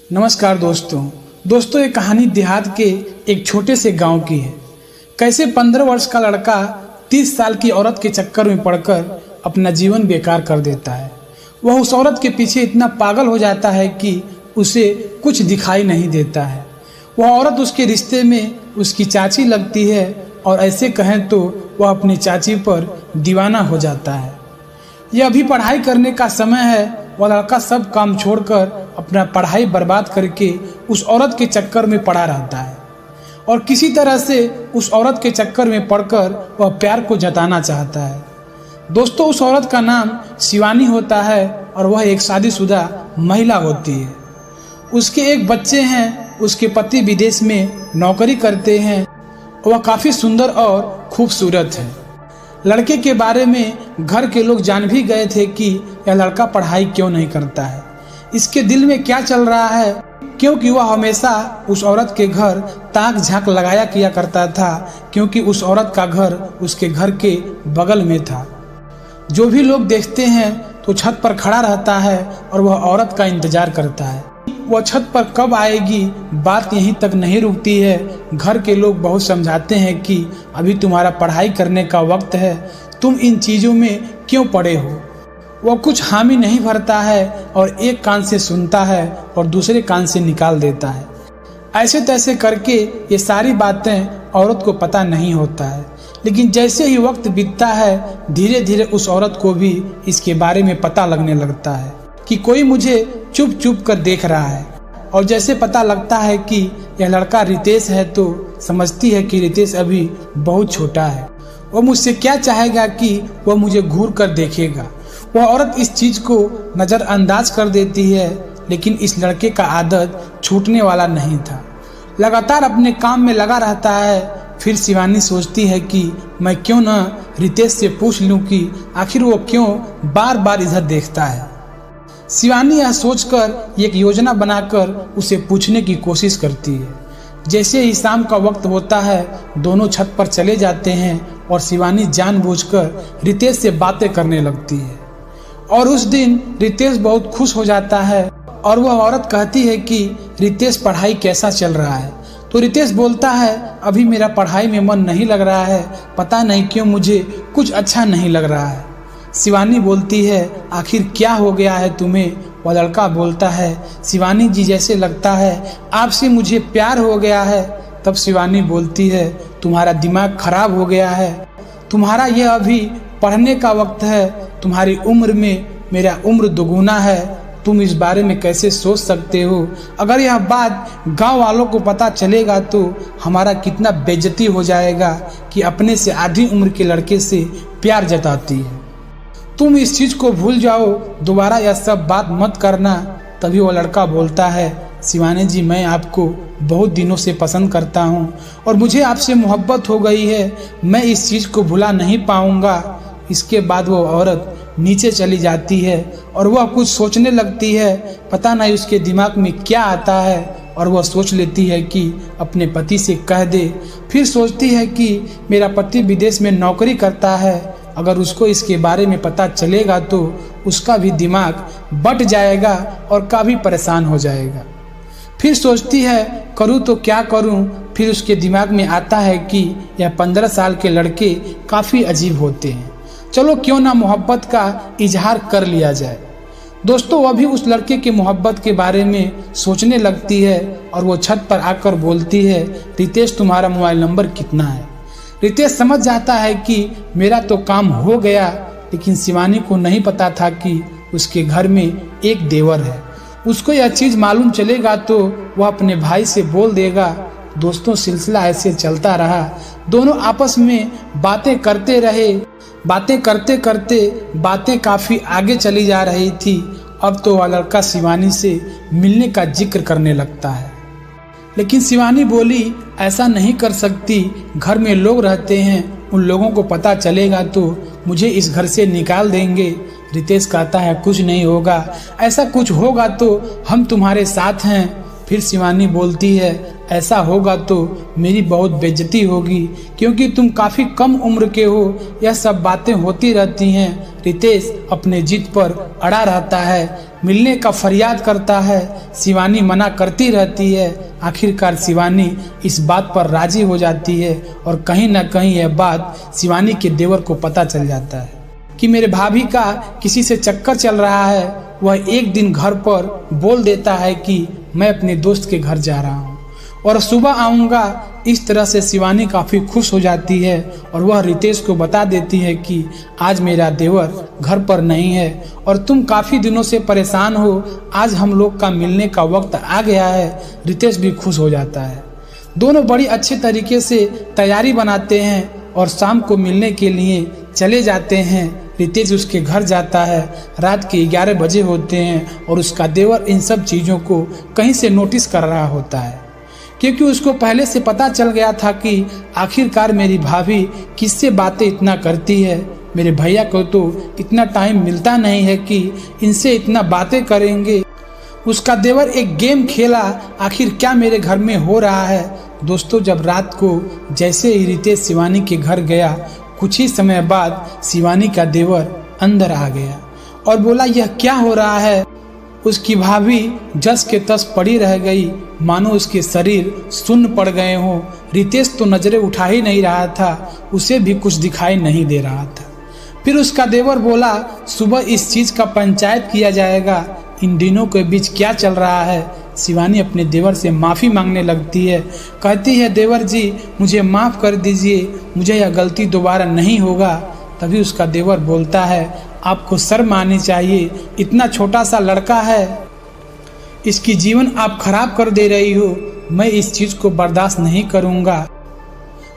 नमस्कार दोस्तों ये कहानी देहात के एक छोटे से गांव की है। कैसे 15 वर्ष का लड़का 30 साल की औरत के चक्कर में पड़कर अपना जीवन बेकार कर देता है। वह उस औरत के पीछे इतना पागल हो जाता है कि उसे कुछ दिखाई नहीं देता है। वह औरत उसके रिश्ते में उसकी चाची लगती है और ऐसे कहें तो वह अपनी चाची पर दीवाना हो जाता है। यह अभी पढ़ाई करने का समय है। वह लड़का सब काम छोड़कर अपना पढ़ाई बर्बाद करके उस औरत के चक्कर में पड़ा रहता है और किसी तरह से उस औरत के चक्कर में पड़कर वह प्यार को जताना चाहता है। दोस्तों, उस औरत का नाम शिवानी होता है और वह एक शादीशुदा महिला होती है। उसके एक बच्चे हैं। उसके पति विदेश में नौकरी करते हैं। वह काफ़ी सुंदर और खूबसूरत है। लड़के के बारे में घर के लोग जान भी गए थे कि यह लड़का पढ़ाई क्यों नहीं करता है, इसके दिल में क्या चल रहा है, क्योंकि वह हमेशा उस औरत के घर ताक झांक लगाया किया करता था, क्योंकि उस औरत का घर उसके घर के बगल में था। जो भी लोग देखते हैं तो छत पर खड़ा रहता है और वह औरत का इंतजार करता है। वह छत पर कब आएगी, बात यहीं तक नहीं रुकती है। घर के लोग बहुत समझाते हैं कि अभी तुम्हारा पढ़ाई करने का वक्त है, तुम इन चीज़ों में क्यों पड़े हो। वह कुछ हामी नहीं भरता है और एक कान से सुनता है और दूसरे कान से निकाल देता है। ऐसे तैसे करके ये सारी बातें औरत को पता नहीं होता है, लेकिन जैसे ही वक्त बीतता है धीरे धीरे उस औरत को भी इसके बारे में पता लगने लगता है कि कोई मुझे चुप चुप कर देख रहा है। और जैसे पता लगता है कि यह लड़का रितेश है तो समझती है कि रितेश अभी बहुत छोटा है। वह मुझसे क्या चाहेगा कि वह मुझे घूर कर देखेगा। वह औरत इस चीज़ को नज़रअंदाज कर देती है, लेकिन इस लड़के का आदत छूटने वाला नहीं था। लगातार अपने काम में लगा रहता है। फिर शिवानी सोचती है कि मैं क्यों न रितेश से पूछ लूं कि आखिर वो क्यों बार बार इधर देखता है। शिवानी यह सोचकर एक योजना बनाकर उसे पूछने की कोशिश करती है। जैसे ही शाम का वक्त होता है दोनों छत पर चले जाते हैं और शिवानी जानबूझकर रितेश से बातें करने लगती है। और उस दिन रितेश बहुत खुश हो जाता है और वह औरत कहती है कि रितेश पढ़ाई कैसा चल रहा है। तो रितेश बोलता है, अभी मेरा पढ़ाई में मन नहीं लग रहा है, पता नहीं क्यों मुझे कुछ अच्छा नहीं लग रहा है। शिवानी बोलती है, आखिर क्या हो गया है तुम्हें। वह लड़का बोलता है, शिवानी जी जैसे लगता है आपसे मुझे प्यार हो गया है। तब शिवानी बोलती है, तुम्हारा दिमाग खराब हो गया है, तुम्हारा यह अभी पढ़ने का वक्त है, तुम्हारी उम्र में मेरा उम्र दोगुना है, तुम इस बारे में कैसे सोच सकते हो। अगर यह बात गांव वालों को पता चलेगा तो हमारा कितना बेइज्जती हो जाएगा कि अपने से आधी उम्र के लड़के से प्यार जताती है। तुम इस चीज़ को भूल जाओ, दोबारा यह सब बात मत करना। तभी वो लड़का बोलता है, शिवानी जी मैं आपको बहुत दिनों से पसंद करता हूँ और मुझे आपसे मोहब्बत हो गई है, मैं इस चीज़ को भुला नहीं पाऊँगा। इसके बाद वो औरत नीचे चली जाती है और वह कुछ सोचने लगती है। पता नहीं उसके दिमाग में क्या आता है और वह सोच लेती है कि अपने पति से कह दे। फिर सोचती है कि मेरा पति विदेश में नौकरी करता है, अगर उसको इसके बारे में पता चलेगा तो उसका भी दिमाग बट जाएगा और काफ़ी परेशान हो जाएगा। फिर सोचती है करूँ तो क्या करूँ। फिर उसके दिमाग में आता है कि यह 15 साल के लड़के काफ़ी अजीब होते हैं, चलो क्यों ना मोहब्बत का इजहार कर लिया जाए। दोस्तों, वह भी उस लड़के के मोहब्बत के बारे में सोचने लगती है और वो छत पर आकर बोलती है, रितेश तुम्हारा मोबाइल नंबर कितना है। रितेश समझ जाता है कि मेरा तो काम हो गया, लेकिन शिवानी को नहीं पता था कि उसके घर में एक देवर है। उसको यह चीज़ मालूम चलेगा तो वह अपने भाई से बोल देगा। दोस्तों, सिलसिला ऐसे चलता रहा। दोनों आपस में बातें करते रहे। बातें करते करते बातें काफ़ी आगे चली जा रही थी। अब तो वह लड़का शिवानी से मिलने का जिक्र करने लगता है, लेकिन शिवानी बोली ऐसा नहीं कर सकती, घर में लोग रहते हैं, उन लोगों को पता चलेगा तो मुझे इस घर से निकाल देंगे। रितेश कहता है कुछ नहीं होगा, ऐसा कुछ होगा तो हम तुम्हारे साथ हैं। फिर शिवानी बोलती है ऐसा होगा तो मेरी बहुत बेइज्जती होगी, क्योंकि तुम काफ़ी कम उम्र के हो, यह सब बातें होती रहती हैं। रितेश अपने जिद पर अड़ा रहता है, मिलने का फरियाद करता है। शिवानी मना करती रहती है। आखिरकार शिवानी इस बात पर राजी हो जाती है और कहीं ना कहीं यह बात शिवानी के देवर को पता चल जाता है कि मेरे भाभी का किसी से चक्कर चल रहा है। वह एक दिन घर पर बोल देता है कि मैं अपने दोस्त के घर जा रहा हूँ और सुबह आऊँगा। इस तरह से शिवानी काफ़ी खुश हो जाती है और वह रितेश को बता देती है कि आज मेरा देवर घर पर नहीं है और तुम काफ़ी दिनों से परेशान हो, आज हम लोग का मिलने का वक्त आ गया है। रितेश भी खुश हो जाता है। दोनों बड़ी अच्छे तरीके से तैयारी बनाते हैं और शाम को मिलने के लिए चले जाते हैं। रितेश उसके घर जाता है। रात के 11 बजे होते हैं और उसका देवर इन सब चीज़ों को कहीं से नोटिस कर रहा होता है, क्योंकि उसको पहले से पता चल गया था कि आखिरकार मेरी भाभी किससे बातें इतना करती है। मेरे भैया को तो इतना टाइम मिलता नहीं है कि इनसे इतना बातें करेंगे। उसका देवर एक गेम खेला, आखिर क्या मेरे घर में हो रहा है। दोस्तों, जब रात को जैसे ही रितेश शिवानी के घर गया, कुछ ही समय बाद शिवानी का देवर अंदर आ गया और बोला यह क्या हो रहा है। उसकी भाभी जस के तस पड़ी रह गई, मानो उसके शरीर सुन्न पड़ गए हों। रितेश तो नजरें उठा ही नहीं रहा था, उसे भी कुछ दिखाई नहीं दे रहा था। फिर उसका देवर बोला सुबह इस चीज़ का पंचायत किया जाएगा। इन दिनों के बीच क्या चल रहा है। शिवानी अपने देवर से माफ़ी मांगने लगती है, कहती है देवर जी मुझे माफ़ कर दीजिए, मुझे यह गलती दोबारा नहीं होगा। तभी उसका देवर बोलता है आपको शर्म आनी चाहिए, इतना छोटा सा लड़का है, इसकी जीवन आप खराब कर दे रही हो। मैं इस चीज़ को बर्दाश्त नहीं करूँगा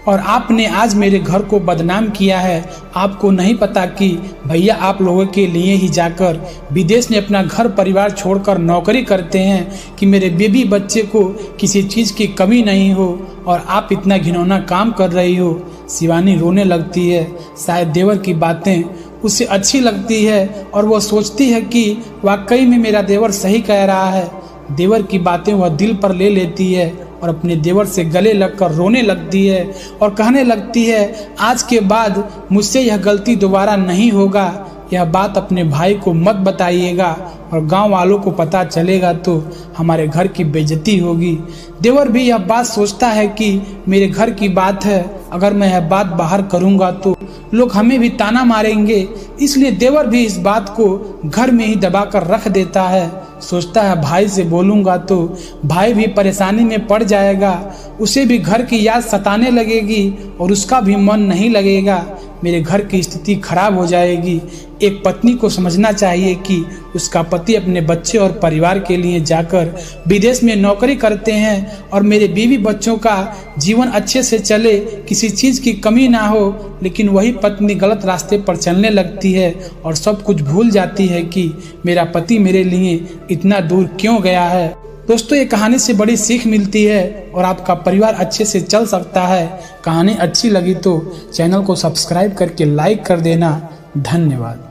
और आपने आज मेरे घर को बदनाम किया है। आपको नहीं पता कि भैया आप लोगों के लिए ही जाकर विदेश में अपना घर परिवार छोड़कर नौकरी करते हैं कि मेरे बेबी बच्चे को किसी चीज़ की कमी नहीं हो और आप इतना घिनौना काम कर रही हो। शिवानी रोने लगती है। शायद देवर की बातें उसे अच्छी लगती है और वह सोचती है कि वाकई में मेरा देवर सही कह रहा है। देवर की बातें वह दिल पर ले लेती है और अपने देवर से गले लगकर रोने लगती है और कहने लगती है आज के बाद मुझसे यह गलती दोबारा नहीं होगा। यह बात अपने भाई को मत बताइएगा और गांव वालों को पता चलेगा तो हमारे घर की बेइज्जती होगी। देवर भी यह बात सोचता है कि मेरे घर की बात है, अगर मैं यह बात बाहर करूंगा तो लोग हमें भी ताना मारेंगे, इसलिए देवर भी इस बात को घर में ही दबा कर रख देता है। सोचता है भाई से बोलूंगा तो भाई भी परेशानी में पड़ जाएगा, उसे भी घर की याद सताने लगेगी और उसका भी मन नहीं लगेगा, मेरे घर की स्थिति खराब हो जाएगी। एक पत्नी को समझना चाहिए कि उसका पति अपने बच्चे और परिवार के लिए जाकर विदेश में नौकरी करते हैं और मेरे बीवी बच्चों का जीवन अच्छे से चले, किसी चीज़ की कमी ना हो। लेकिन वही पत्नी गलत रास्ते पर चलने लगती है और सब कुछ भूल जाती है कि मेरा पति मेरे लिए इतना दूर क्यों गया है। दोस्तों, ये कहानी से बड़ी सीख मिलती है और आपका परिवार अच्छे से चल सकता है। कहानी अच्छी लगी तो चैनल को सब्सक्राइब करके लाइक कर देना। धन्यवाद।